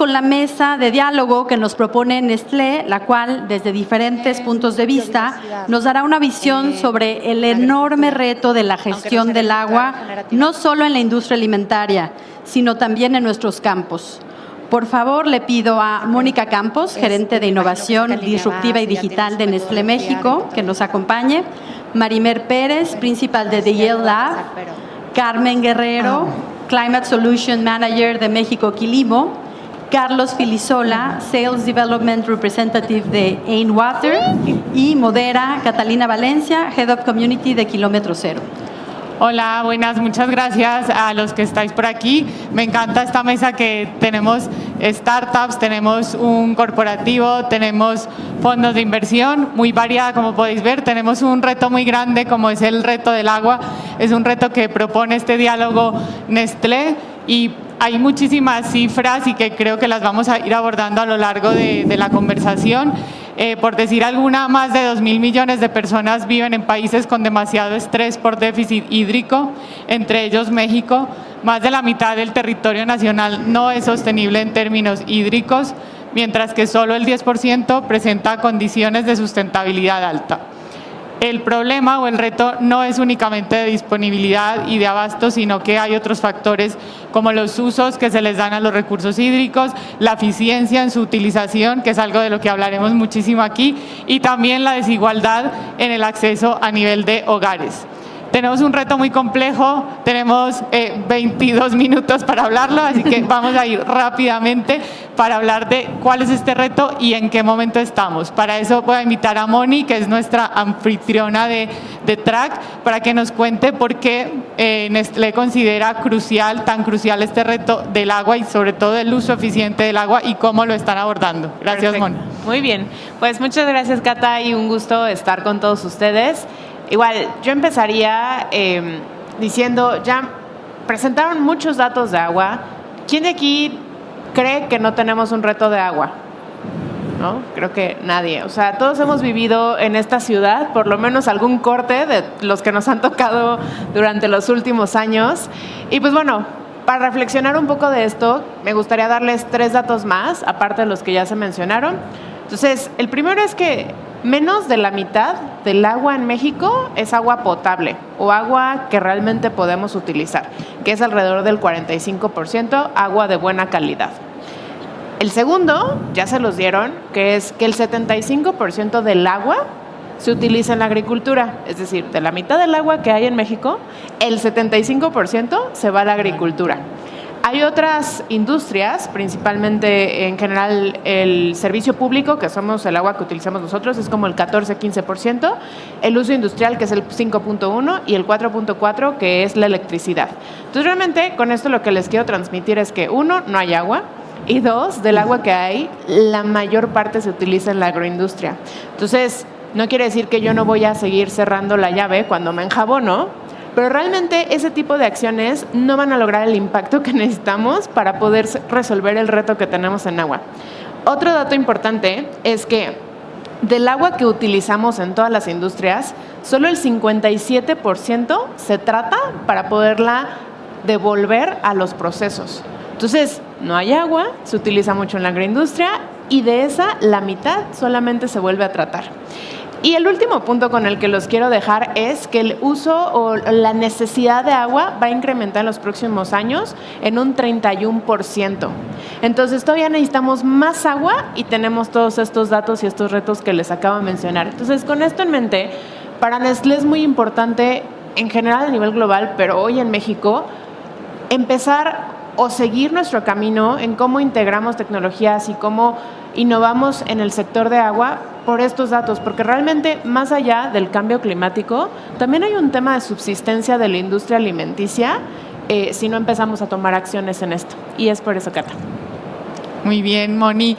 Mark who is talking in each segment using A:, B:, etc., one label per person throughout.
A: con la mesa de diálogo que nos propone Nestlé, la cual, desde diferentes puntos de vista, nos dará una visión sobre el enorme reto de la gestión del agua, no solo en la industria alimentaria, sino también en nuestros campos. Por favor, le pido a Mónica Campos, gerente de Innovación Disruptiva y Digital de Nestlé México, que nos acompañe, Marimer Pérez, principal de The Yale Lab, Carmen Guerrero, Climate Solution Manager de México Quilimo, Carlos Filisola, Sales Development Representative de Ain Water, y modera Catalina Valencia, Head of Community de Kilómetro Cero.
B: Hola, buenas, muchas gracias a los que estáis por aquí. Me encanta esta mesa que tenemos startups, tenemos un corporativo, tenemos fondos de inversión, muy variada como podéis ver. Tenemos un reto muy grande como es el reto del agua. Es un reto que propone este diálogo Nestlé y hay muchísimas cifras y que creo que las vamos a ir abordando a lo largo de la conversación. Por decir alguna, más de 2.000 millones de personas viven en países con demasiado estrés por déficit hídrico, entre ellos México. Más de la mitad del territorio nacional no es sostenible en términos hídricos, mientras que solo el 10% presenta condiciones de sustentabilidad alta. El problema o el reto no es únicamente de disponibilidad y de abasto, sino que hay otros factores como los usos que se les dan a los recursos hídricos, la eficiencia en su utilización, que es algo de lo que hablaremos muchísimo aquí, y también la desigualdad en el acceso a nivel de hogares. Tenemos un reto muy complejo, tenemos 22 minutos para hablarlo, así que vamos a ir rápidamente para hablar de cuál es este reto y en qué momento estamos. Para eso voy a invitar a Moni, que es nuestra anfitriona de Track, para que nos cuente por qué Nestlé considera tan crucial este reto del agua y sobre todo el uso eficiente del agua y cómo lo están abordando. Gracias, Moni.
C: Muy bien, pues muchas gracias, Cata, y un gusto estar con todos ustedes. Igual, yo empezaría diciendo, ya presentaron muchos datos de agua. ¿Quién de aquí cree que no tenemos un reto de agua? ¿No? Creo que nadie. O sea, todos hemos vivido en esta ciudad, por lo menos algún corte de los que nos han tocado durante los últimos años. Y pues bueno, para reflexionar un poco de esto, me gustaría darles 3 datos más, aparte de los que ya se mencionaron. Entonces, el primero es que menos de la mitad del agua en México es agua potable o agua que realmente podemos utilizar, que es alrededor del 45% agua de buena calidad. El segundo, ya se los dieron, que es que el 75% del agua se utiliza en la agricultura. Es decir, de la mitad del agua que hay en México, el 75% se va a la agricultura. Hay otras industrias, principalmente en general el servicio público, que somos el agua que utilizamos nosotros, es como el 14-15%, el uso industrial, que es el 5.1%, y el 4.4%, que es la electricidad. Entonces, realmente, con esto lo que les quiero transmitir es que, 1, no hay agua, y 2, del agua que hay, la mayor parte se utiliza en la agroindustria. Entonces, no quiere decir que yo no voy a seguir cerrando la llave cuando me enjabono, pero realmente ese tipo de acciones no van a lograr el impacto que necesitamos para poder resolver el reto que tenemos en agua. Otro dato importante es que del agua que utilizamos en todas las industrias, solo el 57% se trata para poderla devolver a los procesos. Entonces, no hay agua, se utiliza mucho en la agroindustria y de esa la mitad solamente se vuelve a tratar. Y el último punto con el que los quiero dejar es que el uso o la necesidad de agua va a incrementar en los próximos años en un 31%. Entonces todavía necesitamos más agua y tenemos todos estos datos y estos retos que les acabo de mencionar. Entonces, con esto en mente, para Nestlé es muy importante en general a nivel global, pero hoy en México, empezar o seguir nuestro camino en cómo integramos tecnologías y cómo innovamos en el sector de agua por estos datos, porque realmente más allá del cambio climático, también hay un tema de subsistencia de la industria alimenticia si no empezamos a tomar acciones en esto. Y es por eso, Cata.
B: Muy bien, Moni.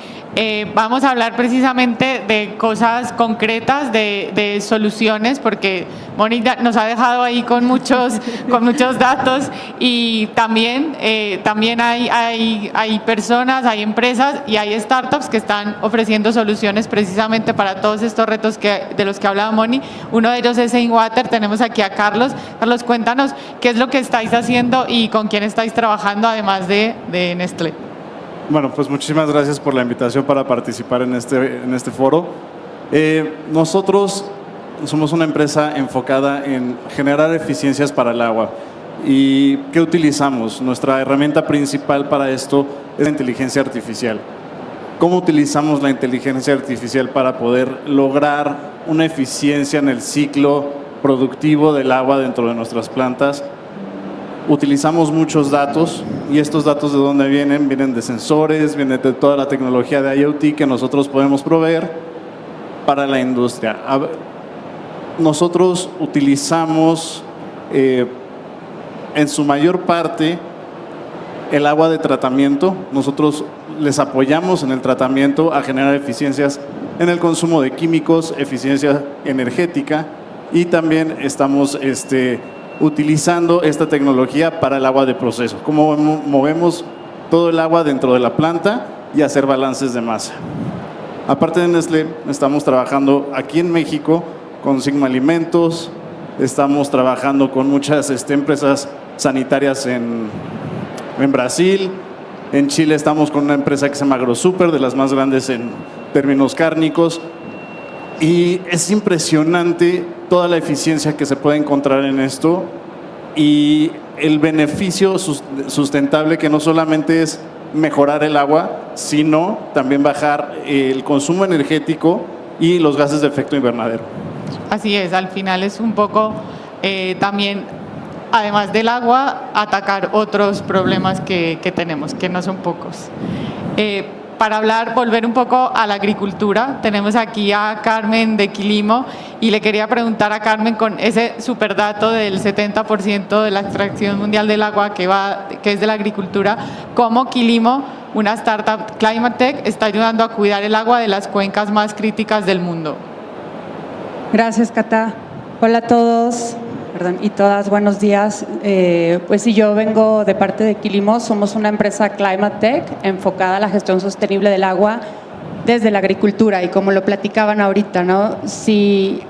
B: Vamos a hablar precisamente de cosas concretas, de soluciones, porque Moni nos ha dejado ahí con muchos datos y también hay personas, hay empresas y hay startups que están ofreciendo soluciones precisamente para todos estos retos de los que hablaba Moni. Uno de ellos es Ain Water. Tenemos aquí a Carlos. Carlos, cuéntanos qué es lo que estáis haciendo y con quién estáis trabajando además de Nestlé.
D: Bueno, pues muchísimas gracias por la invitación para participar en este foro. Nosotros somos una empresa enfocada en generar eficiencias para el agua. ¿Y qué utilizamos? Nuestra herramienta principal para esto es la inteligencia artificial. ¿Cómo utilizamos la inteligencia artificial para poder lograr una eficiencia en el ciclo productivo del agua dentro de nuestras plantas? Utilizamos muchos datos, y estos datos ¿de dónde vienen? Vienen de sensores, vienen de toda la tecnología de IoT que nosotros podemos proveer para la industria. Nosotros utilizamos en su mayor parte el agua de tratamiento. Nosotros les apoyamos en el tratamiento a generar eficiencias en el consumo de químicos, eficiencia energética, y también estamos utilizando esta tecnología para el agua de proceso. Cómo movemos todo el agua dentro de la planta y hacer balances de masa. Aparte de Nestlé, estamos trabajando aquí en México con Sigma Alimentos, estamos trabajando con muchas empresas sanitarias en Brasil. En Chile estamos con una empresa que se llama AgroSuper, de las más grandes en términos cárnicos. Y es impresionante toda la eficiencia que se puede encontrar en esto y el beneficio sustentable, que no solamente es mejorar el agua, sino también bajar el consumo energético y los gases de efecto invernadero.
B: Así es, al final es un poco también, además del agua, atacar otros problemas que tenemos, que no son pocos. Para volver un poco a la agricultura, tenemos aquí a Carmen de Quilimo y le quería preguntar a Carmen, con ese superdato del 70% de la extracción mundial del agua que es de la agricultura, cómo Quilimo, una startup Climate Tech, está ayudando a cuidar el agua de las cuencas más críticas del mundo.
E: Gracias, Cata. Hola a todos y todas, buenos días. Pues sí, yo vengo de parte de Quilimo, somos una empresa Climate Tech enfocada a la gestión sostenible del agua desde la agricultura, y como lo platicaban ahorita, ¿no? Si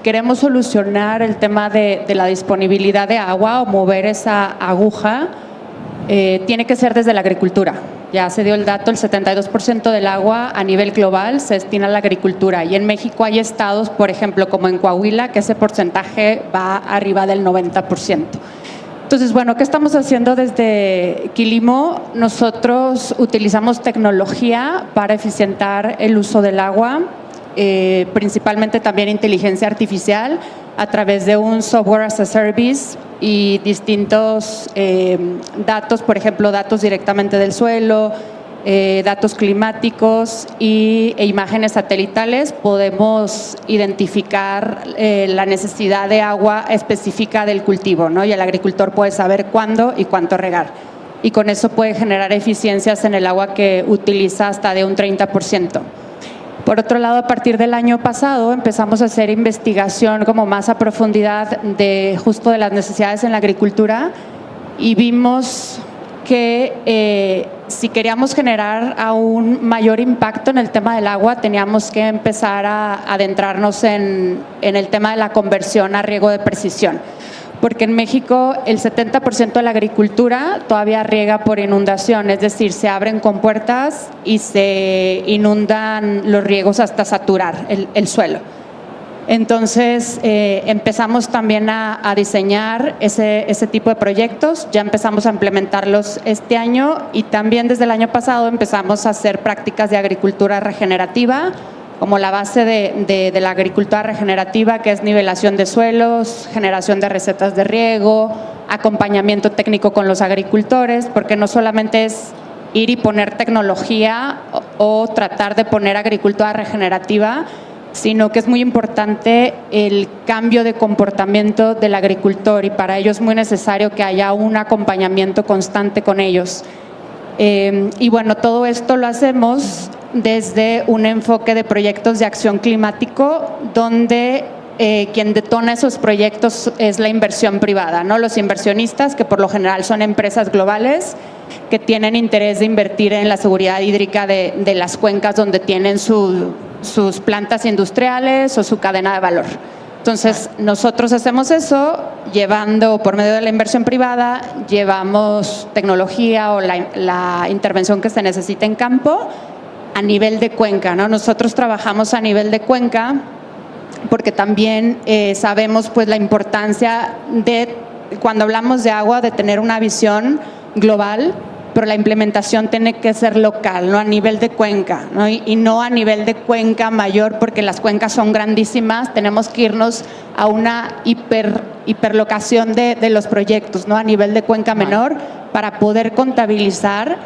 E: queremos solucionar el tema de la disponibilidad de agua o mover esa aguja, tiene que ser desde la agricultura. Ya se dio el dato, el 72% del agua a nivel global se destina a la agricultura, y en México hay estados, por ejemplo, como en Coahuila, que ese porcentaje va arriba del 90%. Entonces, bueno, ¿qué estamos haciendo desde Quilimo? Nosotros utilizamos tecnología para eficientar el uso del agua, principalmente también inteligencia artificial, a través de un software as a service y distintos datos, por ejemplo, datos directamente del suelo, datos climáticos e imágenes satelitales. Podemos identificar la necesidad de agua específica del cultivo, ¿no? Y el agricultor puede saber cuándo y cuánto regar. Y con eso puede generar eficiencias en el agua que utiliza hasta de un 30%. Por otro lado, a partir del año pasado empezamos a hacer investigación como más a profundidad de justo de las necesidades en la agricultura, y vimos que si queríamos generar aún mayor impacto en el tema del agua, teníamos que empezar a adentrarnos en el tema de la conversión a riego de precisión. Porque en México el 70% de la agricultura todavía riega por inundación, es decir, se abren compuertas y se inundan los riegos hasta saturar el suelo. Entonces empezamos también a diseñar ese tipo de proyectos, ya empezamos a implementarlos este año, y también desde el año pasado empezamos a hacer prácticas de agricultura regenerativa, como la base de la agricultura regenerativa, que es nivelación de suelos, generación de recetas de riego, acompañamiento técnico con los agricultores, porque no solamente es ir y poner tecnología o tratar de poner agricultura regenerativa, sino que es muy importante el cambio de comportamiento del agricultor, y para ello es muy necesario que haya un acompañamiento constante con ellos. Y bueno, todo esto lo hacemos desde un enfoque de proyectos de acción climático, donde quien detona esos proyectos es la inversión privada, ¿no? Los inversionistas, que por lo general son empresas globales que tienen interés de invertir en la seguridad hídrica de las cuencas donde tienen sus plantas industriales o su cadena de valor. Entonces, nosotros hacemos eso llevando, por medio de la inversión privada, llevamos tecnología o la intervención que se necesita en campo a nivel de cuenca, ¿no? Nosotros trabajamos a nivel de cuenca porque también sabemos pues la importancia de, cuando hablamos de agua, de tener una visión global, pero la implementación tiene que ser local, ¿no? A nivel de cuenca, ¿no? Y no a nivel de cuenca mayor, porque las cuencas son grandísimas, tenemos que irnos a una hiperlocación de los proyectos, ¿no? A nivel de cuenca menor, para poder contabilizar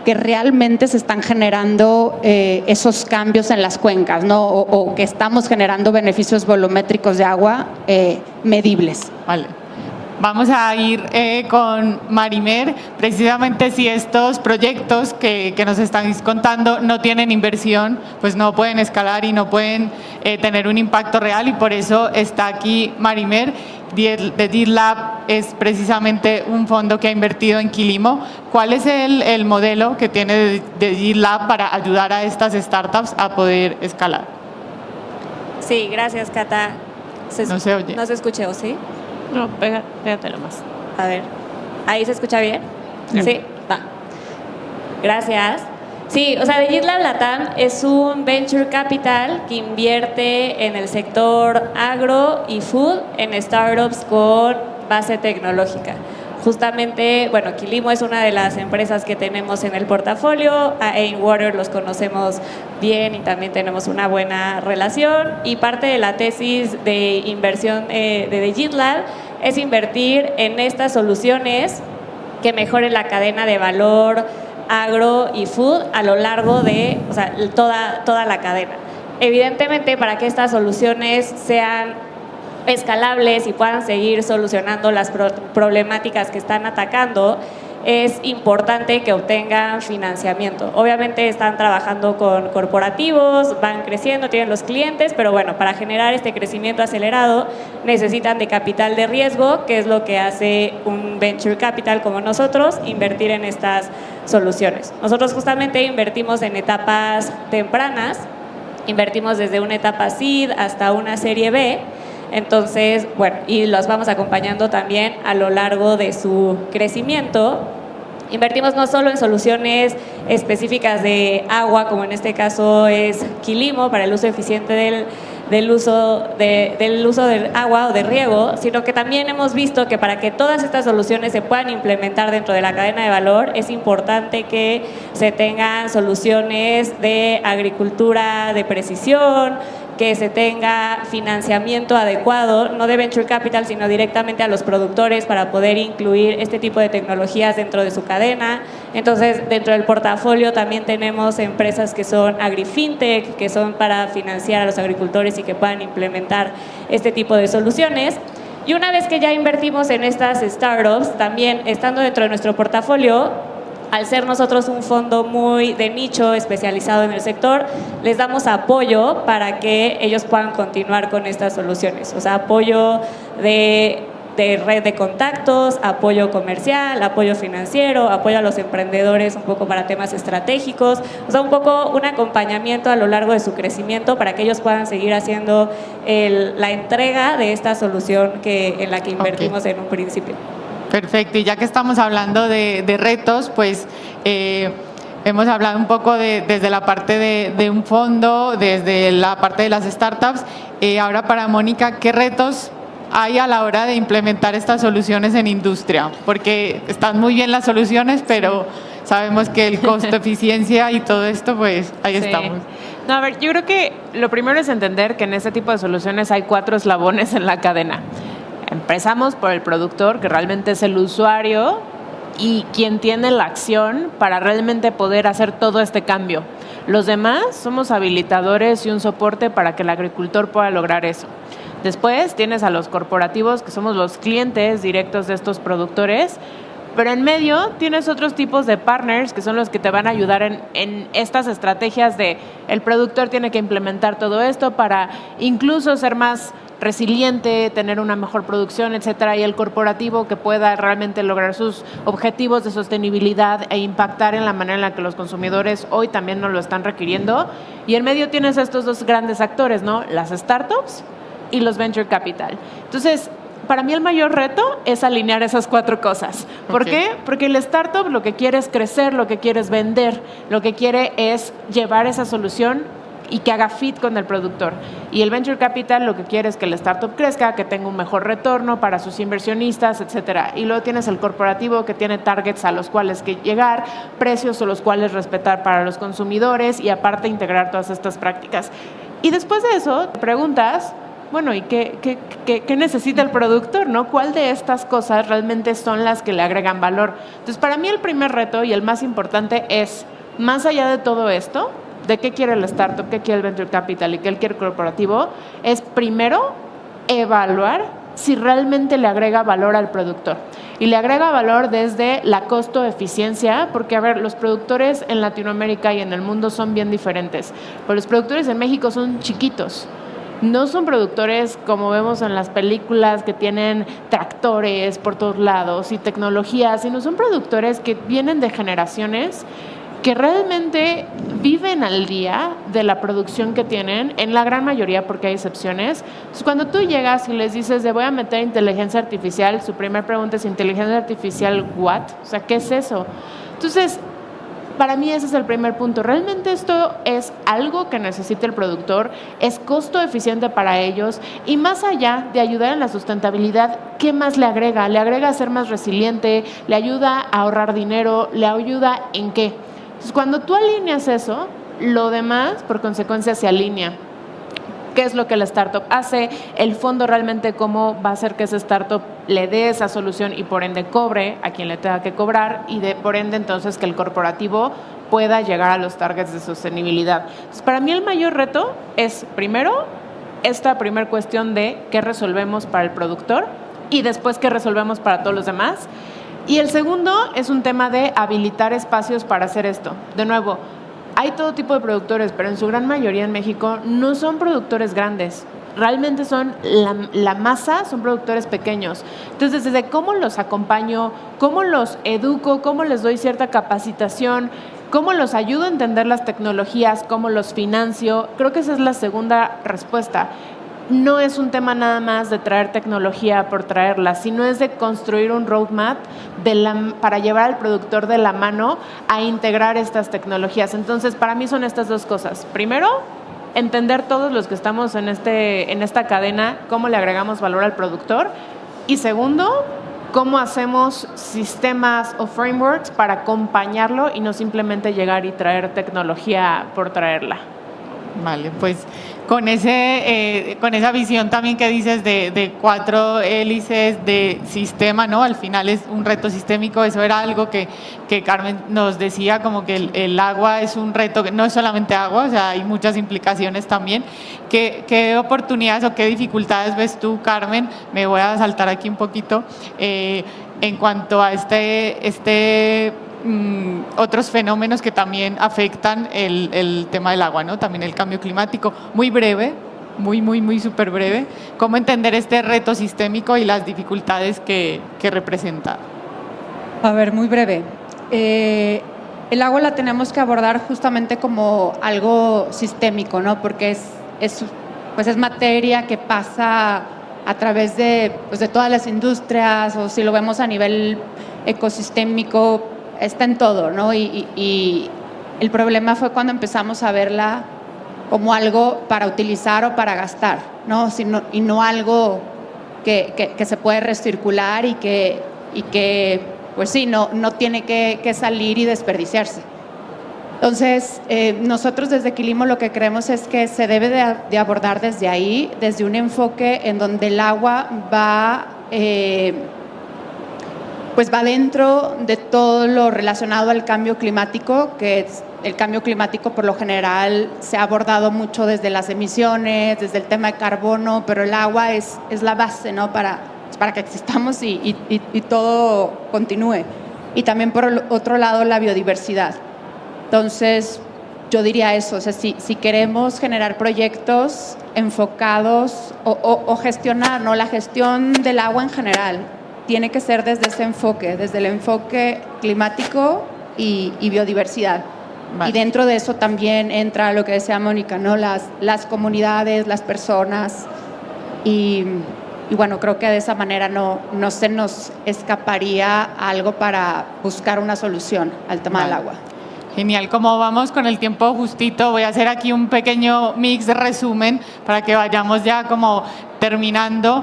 E: que realmente se están generando esos cambios en las cuencas, ¿no? O que estamos generando beneficios volumétricos de agua medibles.
B: Vale. Vamos a ir con Marimer, precisamente si estos proyectos que nos estáis contando no tienen inversión, pues no pueden escalar y no pueden tener un impacto real, y por eso está aquí Marimer de GitLab. Es precisamente un fondo que ha invertido en Quilimo. ¿Cuál es el modelo que tiene de GitLab para ayudar a estas startups a poder escalar?
F: Sí, gracias, Cata.
B: No se oye.
F: ¿No se escuchó, sí?
C: No, pégatelo más.
F: A ver, ¿ahí se escucha bien? Sí, va. Gracias. Sí, o sea, de GitLab Latam es un venture capital que invierte en el sector agro y food en startups con base tecnológica. Justamente, bueno, Quilimo es una de las empresas que tenemos en el portafolio, a Ainwater los conocemos bien y también tenemos una buena relación, y parte de la tesis de inversión de GitLab es invertir en estas soluciones que mejoren la cadena de valor agro y food a lo largo de, o sea, toda la cadena. Evidentemente, para que estas soluciones sean escalables y puedan seguir solucionando las problemáticas que están atacando, es importante que obtengan financiamiento. Obviamente están trabajando con corporativos, van creciendo, tienen los clientes, pero bueno, para generar este crecimiento acelerado necesitan de capital de riesgo, que es lo que hace un venture capital como nosotros, invertir en estas soluciones. Nosotros justamente invertimos en etapas tempranas, invertimos desde una etapa seed hasta una serie B. Entonces, bueno, y los vamos acompañando también a lo largo de su crecimiento. Invertimos no solo en soluciones específicas de agua, como en este caso es Quilimo, para el uso eficiente del uso del agua o de riego, sino que también hemos visto que para que todas estas soluciones se puedan implementar dentro de la cadena de valor, es importante que se tengan soluciones de agricultura de precisión, que se tenga financiamiento adecuado, no de venture capital, sino directamente a los productores para poder incluir este tipo de tecnologías dentro de su cadena. Entonces, dentro del portafolio también tenemos empresas que son agrifintech, que son para financiar a los agricultores y que puedan implementar este tipo de soluciones. Y una vez que ya invertimos en estas startups, también estando dentro de nuestro portafolio, al ser nosotros un fondo muy de nicho especializado en el sector, les damos apoyo para que ellos puedan continuar con estas soluciones. O sea, apoyo de red de contactos, apoyo comercial, apoyo financiero, apoyo a los emprendedores un poco para temas estratégicos. O sea, un poco un acompañamiento a lo largo de su crecimiento para que ellos puedan seguir haciendo la entrega de esta solución en la que invertimos en un principio.
B: Perfecto, y ya que estamos hablando de retos, pues hemos hablado un poco desde la parte de un fondo, desde la parte de las startups. Ahora para Mónica, ¿qué retos hay a la hora de implementar estas soluciones en industria? Porque están muy bien las soluciones, pero sabemos que el costo, eficiencia y todo esto, pues ahí estamos.
C: No, a ver, yo creo que lo primero es entender que en este tipo de soluciones hay 4 eslabones en la cadena. Empezamos por el productor, que realmente es el usuario y quien tiene la acción para realmente poder hacer todo este cambio. Los demás somos habilitadores y un soporte para que el agricultor pueda lograr eso. Después tienes a los corporativos, que somos los clientes directos de estos productores, pero en medio tienes otros tipos de partners que son los que te van a ayudar en estas estrategias de el productor tiene que implementar todo esto para incluso ser más resiliente, tener una mejor producción, etcétera, y el corporativo que pueda realmente lograr sus objetivos de sostenibilidad e impactar en la manera en la que los consumidores hoy también nos lo están requiriendo. Y en medio tienes estos 2 grandes actores, ¿no? Las startups y los venture capital. Entonces, para mí el mayor reto es alinear esas 4 cosas. ¿Por qué? Porque el startup lo que quiere es crecer, lo que quiere es vender, lo que quiere es llevar esa solución y que haga fit con el productor. Y el venture capital lo que quiere es que el startup crezca, que tenga un mejor retorno para sus inversionistas, etcétera. Y luego tienes el corporativo que tiene targets a los cuales que llegar, precios a los cuales respetar para los consumidores y aparte integrar todas estas prácticas. Y después de eso te preguntas, bueno, ¿y qué necesita el productor, no? ¿Cuál de estas cosas realmente son las que le agregan valor? Entonces, para mí el primer reto y el más importante es, más allá de todo esto, de qué quiere el startup, qué quiere el venture capital y qué quiere el corporativo, es primero evaluar si realmente le agrega valor al productor. Y le agrega valor desde la costo-eficiencia, porque, a ver, los productores en Latinoamérica y en el mundo son bien diferentes, pero los productores en México son chiquitos. No son productores como vemos en las películas que tienen tractores por todos lados y tecnología, sino son productores que vienen de generaciones que realmente viven al día de la producción que tienen, en la gran mayoría, porque hay excepciones. Entonces, cuando tú llegas y les dices, voy a meter inteligencia artificial, su primera pregunta es, ¿inteligencia artificial what? O sea, ¿qué es eso? Entonces, para mí ese es el primer punto. ¿Realmente esto es algo que necesita el productor? ¿Es costo eficiente para ellos? Y más allá de ayudar en la sustentabilidad, ¿qué más le agrega? ¿Le agrega a ser más resiliente? ¿Le ayuda a ahorrar dinero? ¿Le ayuda en qué? Entonces, cuando tú alineas eso, lo demás, por consecuencia, se alinea. ¿Qué es lo que la startup hace? El fondo realmente cómo va a hacer que esa startup le dé esa solución y por ende cobre a quien le tenga que cobrar y por ende entonces que el corporativo pueda llegar a los targets de sostenibilidad. Entonces, para mí el mayor reto es primero esta primera cuestión de qué resolvemos para el productor y después qué resolvemos para todos los demás. Y el segundo es un tema de habilitar espacios para hacer esto. De nuevo, hay todo tipo de productores, pero en su gran mayoría en México no son productores grandes. Realmente son la masa, son productores pequeños. Entonces, desde cómo los acompaño, cómo los educo, cómo les doy cierta capacitación, cómo los ayudo a entender las tecnologías, cómo los financio, creo que esa es la segunda respuesta. No es un tema nada más de traer tecnología por traerla, sino es de construir un roadmap para llevar al productor de la mano a integrar estas tecnologías. Entonces, para mí son estas 2 cosas. Primero, entender todos los que estamos en esta cadena, cómo le agregamos valor al productor. Y segundo, cómo hacemos sistemas o frameworks para acompañarlo y no simplemente llegar y traer tecnología por traerla.
B: Vale, pues con esa visión también que dices de 4 hélices de sistema, ¿no? Al final es un reto sistémico. Eso era algo que Carmen nos decía, como que el agua es un reto, que no es solamente agua, o sea, hay muchas implicaciones también. ¿Qué oportunidades o qué dificultades ves tú, Carmen? Me voy a saltar aquí un poquito en cuanto a otros fenómenos que también afectan el tema del agua, ¿no? También el cambio climático. Muy breve, muy súper breve. ¿Cómo entender este reto sistémico y las dificultades que representa?
E: A ver, muy breve. El agua la tenemos que abordar justamente como algo sistémico, ¿no? Porque es materia que pasa a través de todas las industrias, o si lo vemos a nivel ecosistémico, está en todo, ¿no? Y el problema fue cuando empezamos a verla como algo para utilizar o para gastar, ¿no? Y no algo que se puede recircular y que pues sí, no tiene que salir y desperdiciarse. Entonces, nosotros desde Quilimo lo que creemos es que se debe de abordar desde ahí, desde un enfoque en donde el agua va dentro de todo lo relacionado al cambio climático, que el cambio climático por lo general se ha abordado mucho desde las emisiones, desde el tema de carbono, pero el agua es la base, ¿no? para que existamos y todo continúe. Y también por el otro lado la biodiversidad. Entonces, yo diría eso, o sea, si queremos generar proyectos enfocados o gestionar, ¿no? La gestión del agua en general tiene que ser desde ese enfoque, desde el enfoque climático y biodiversidad. Vale. Y dentro de eso también entra lo que decía Mónica, ¿no? Las comunidades, las personas, y bueno, creo que de esa manera no se nos escaparía algo para buscar una solución al tema del agua.
B: Genial, como vamos con el tiempo justito, voy a hacer aquí un pequeño mix de resumen para que vayamos ya como terminando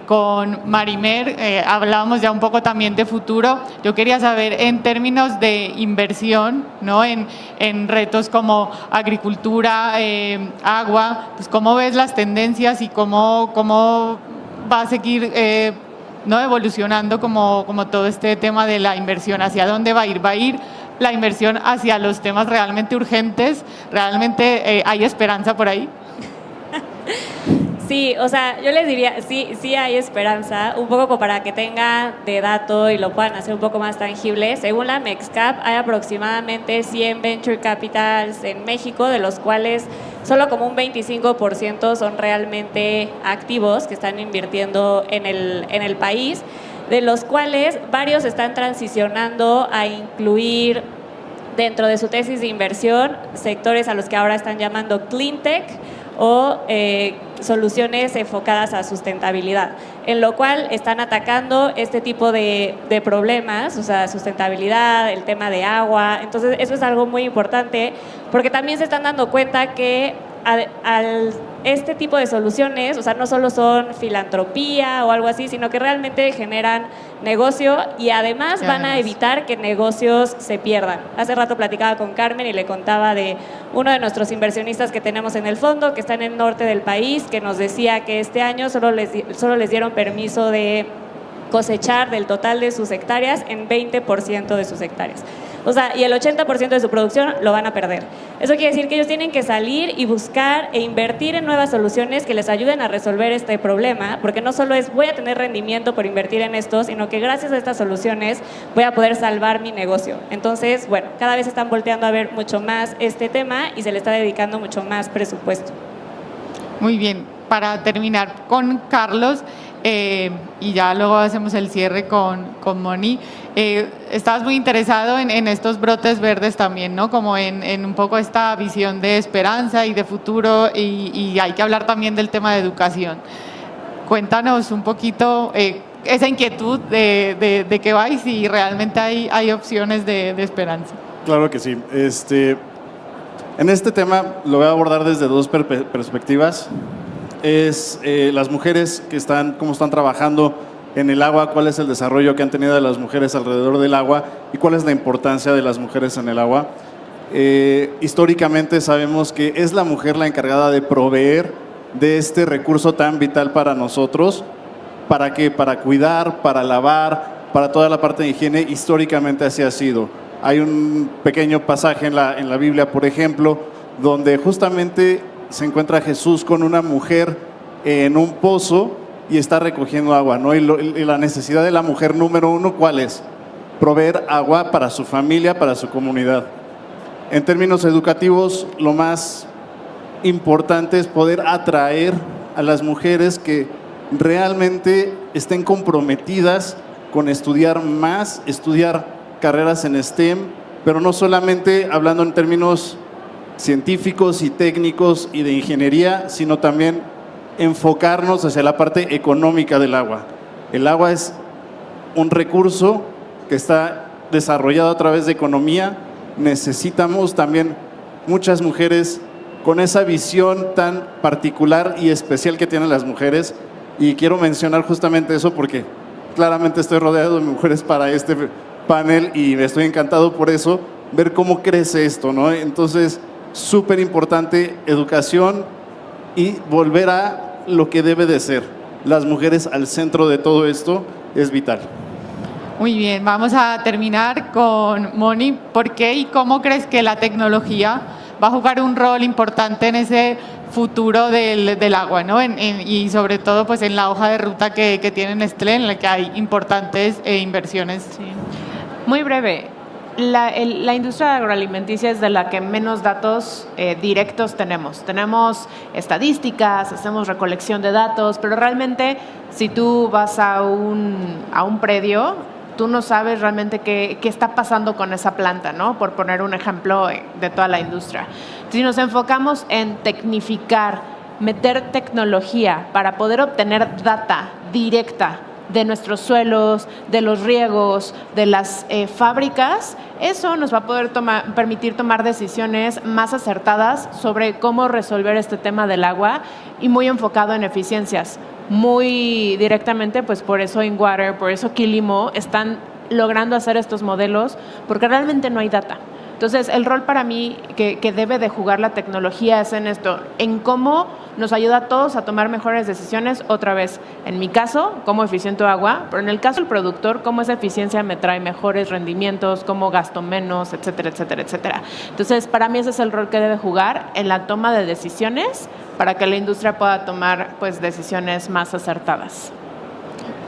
B: con Marimer. Hablábamos ya un poco también de futuro. Yo quería saber en términos de inversión, ¿no? en retos como agricultura, agua, pues cómo ves las tendencias y cómo va a seguir ¿no? evolucionando como todo este tema de la inversión, hacia dónde va a ir. ¿Va a ir la inversión hacia los temas realmente urgentes? ¿Realmente hay esperanza por ahí?
F: Sí, o sea, yo les diría, sí hay esperanza, un poco como para que tengan de dato y lo puedan hacer un poco más tangible. Según la Mexcap, hay aproximadamente 100 venture capitals en México, de los cuales solo como un 25% son realmente activos, que están invirtiendo en el país, de los cuales varios están transicionando a incluir dentro de su tesis de inversión sectores a los que ahora están llamando clean tech o soluciones enfocadas a sustentabilidad, en lo cual están atacando este tipo de problemas, o sea, sustentabilidad, el tema de agua. Entonces, eso es algo muy importante, porque también se están dando cuenta que este tipo de soluciones, o sea, no solo son filantropía o algo así, sino que realmente generan negocio y además van a evitar que negocios se pierdan. Hace rato platicaba con Carmen y le contaba de uno de nuestros inversionistas que tenemos en el fondo, que está en el norte del país, que nos decía que este año solo les dieron permiso de cosechar del total de sus hectáreas en 20% de sus hectáreas. O sea, y el 80% de su producción lo van a perder. Eso quiere decir que ellos tienen que salir y buscar e invertir en nuevas soluciones que les ayuden a resolver este problema, porque no solo es voy a tener rendimiento por invertir en esto, sino que gracias a estas soluciones voy a poder salvar mi negocio. Entonces, bueno, cada vez están volteando a ver mucho más este tema y se le está dedicando mucho más presupuesto.
B: Muy bien, para terminar con Carlos, y ya luego hacemos el cierre con Moni. Estabas muy interesado en estos brotes verdes también, ¿no? Como en un poco esta visión de esperanza y de futuro, y hay que hablar también del tema de educación. Cuéntanos un poquito esa inquietud de qué va y si realmente hay opciones de esperanza.
D: Claro que sí. En este tema lo voy a abordar desde dos perspectivas. Es las mujeres cómo están trabajando en el agua, cuál es el desarrollo que han tenido las mujeres alrededor del agua y cuál es la importancia de las mujeres en el agua. Históricamente sabemos que es la mujer la encargada de proveer de este recurso tan vital para nosotros. ¿Para qué? Para cuidar, para lavar, para toda la parte de higiene. Históricamente así ha sido. Hay un pequeño pasaje en la Biblia, por ejemplo, donde justamente se encuentra Jesús con una mujer en un pozo y está recogiendo agua, ¿no? Y la necesidad de la mujer número uno, ¿cuál es? Proveer agua para su familia, para su comunidad. En términos educativos, lo más importante es poder atraer a las mujeres que realmente estén comprometidas con estudiar más, estudiar carreras en STEM, pero no solamente hablando en términos científicos y técnicos y de ingeniería, sino también enfocarnos hacia la parte económica del agua. El agua es un recurso que está desarrollado a través de economía. Necesitamos también muchas mujeres con esa visión tan particular y especial que tienen las mujeres, y quiero mencionar justamente eso porque claramente estoy rodeado de mujeres para este panel y estoy encantado por eso, ver cómo crece esto, ¿no? Entonces, súper importante, educación y volver a lo que debe de ser. Las mujeres al centro de todo esto es vital.
B: Muy bien, vamos a terminar con Moni. ¿Por qué y cómo crees que la tecnología va a jugar un rol importante en ese futuro del agua, ¿no? Y sobre todo pues en la hoja de ruta que tiene Nestlé, en la que hay importantes inversiones?
C: Sí. Muy breve. La industria agroalimenticia es de la que menos datos directos tenemos. Tenemos estadísticas, hacemos recolección de datos, pero realmente si tú vas a un predio, tú no sabes realmente qué está pasando con esa planta, ¿no? Por poner un ejemplo de toda la industria. Si nos enfocamos en tecnificar meter tecnología para poder obtener data directa de nuestros suelos, de los riegos, de las fábricas, eso nos va a poder permitir tomar decisiones más acertadas sobre cómo resolver este tema del agua y muy enfocado en eficiencias. Muy directamente, pues por eso InWater, por eso Quilimo están logrando hacer estos modelos, porque realmente no hay data. Entonces, el rol para mí que debe de jugar la tecnología es en esto, en cómo nos ayuda a todos a tomar mejores decisiones, otra vez, en mi caso, cómo eficiento agua, pero en el caso del productor, cómo esa eficiencia me trae mejores rendimientos, cómo gasto menos, etcétera, etcétera, etcétera. Entonces, para mí ese es el rol que debe jugar en la toma de decisiones para que la industria pueda tomar pues, decisiones más acertadas.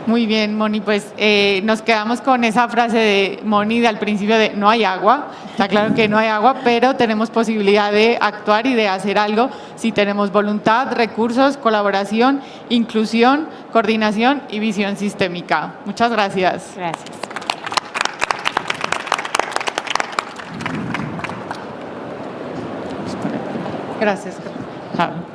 B: Muy bien, Moni, pues nos quedamos con esa frase de Moni al principio de no hay agua. Está claro que no hay agua, pero tenemos posibilidad de actuar y de hacer algo si tenemos voluntad, recursos, colaboración, inclusión, coordinación y visión sistémica. Muchas gracias.
C: Gracias.
E: Gracias.
B: Chao.